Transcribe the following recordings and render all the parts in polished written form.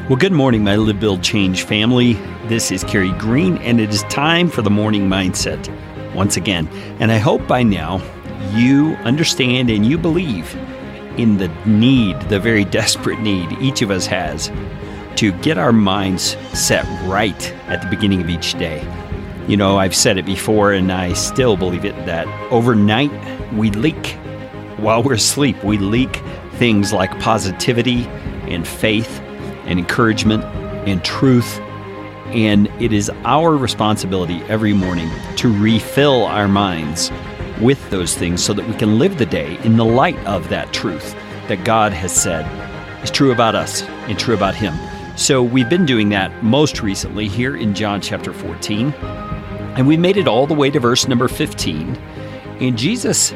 Well, good morning, my Live, Build, Change family. This is Kerry Green, and it is time for the Morning Mindset once again. And I hope by now you understand and you believe in the need, the very desperate need each of us has to get our minds set right at the beginning of each day. You know, I've said it before, and I still believe it, that overnight we leak. While we're asleep, we leak things like positivity and faith and encouragement and truth. And it is our responsibility every morning to refill our minds with those things so that we can live the day in the light of that truth that God has said is true about us and true about Him. So we've been doing that most recently here in John chapter 14. And we made it all the way to verse number 15. And Jesus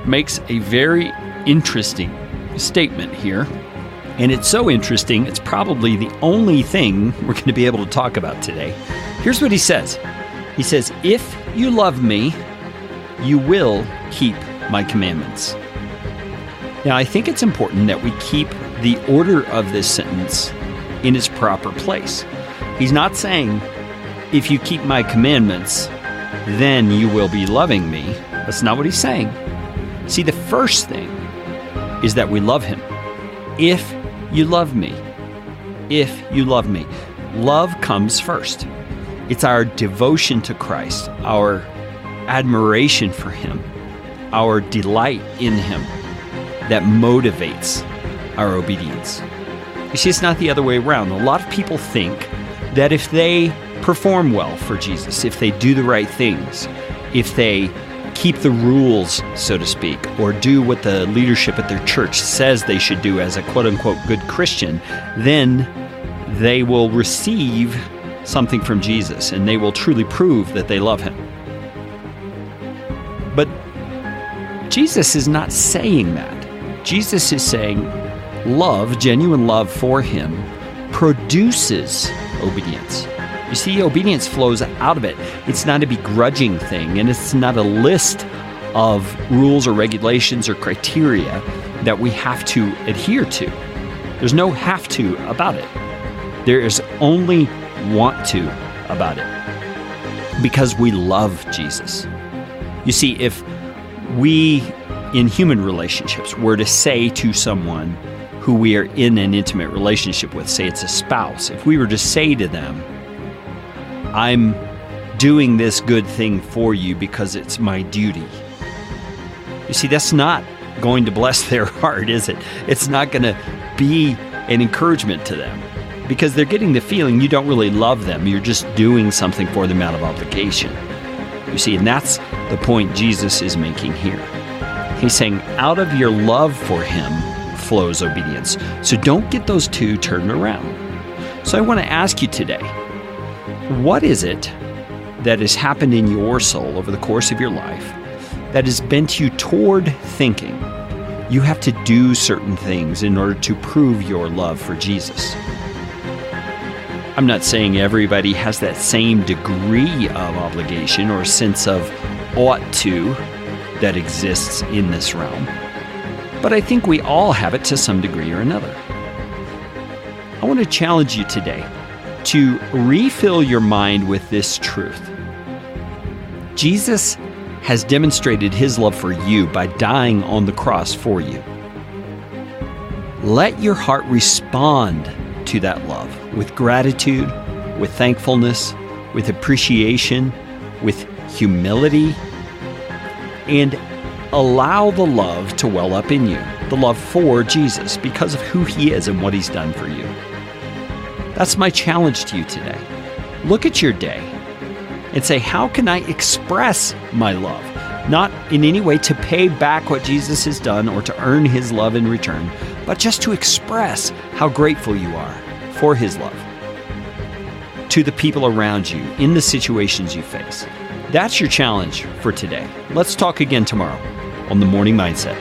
makes a very interesting statement here. And it's so interesting, it's probably the only thing we're going to be able to talk about today. Here's what He says. He says, "If you love me, you will keep my commandments." Now, I think it's important that we keep the order of this sentence in its proper place. He's not saying, if you keep my commandments, then you will be loving me. That's not what He's saying. See, the first thing is that we love Him. If you love me. If you love me. Love comes first. It's our devotion to Christ, our admiration for Him, our delight in Him that motivates our obedience. You see, it's not the other way around. A lot of people think that if they perform well for Jesus, if they do the right things, if they keep the rules, so to speak, or do what the leadership at their church says they should do as a quote-unquote good Christian, then they will receive something from Jesus, and they will truly prove that they love Him. But Jesus is not saying that. Jesus is saying love, genuine love for Him, produces obedience. You see, obedience flows out of it. It's not a begrudging thing, and it's not a list of rules or regulations or criteria that we have to adhere to. There's no have to about it. There is only want to about it, because we love Jesus. You see, if we, in human relationships, were to say to someone who we are in an intimate relationship with, say it's a spouse, if we were to say to them, "I'm doing this good thing for you because it's my duty," you see, that's not going to bless their heart, is it? It's not going to be an encouragement to them, because they're getting the feeling you don't really love them. You're just doing something for them out of obligation. You see, and that's the point Jesus is making here. He's saying out of your love for Him flows obedience. So don't get those two turned around. So I want to ask you today, what is it that has happened in your soul over the course of your life that has bent you toward thinking you have to do certain things in order to prove your love for Jesus? I'm not saying everybody has that same degree of obligation or sense of ought to that exists in this realm, but I think we all have it to some degree or another. I want to challenge you today to refill your mind with this truth. Jesus has demonstrated His love for you by dying on the cross for you. Let your heart respond to that love with gratitude, with thankfulness, with appreciation, with humility, and allow the love to well up in you, the love for Jesus because of who He is and what He's done for you. That's my challenge to you today. Look at your day and say, how can I express my love? Not in any way to pay back what Jesus has done or to earn His love in return, but just to express how grateful you are for His love to the people around you in the situations you face. That's your challenge for today. Let's talk again tomorrow on The Morning Mindset.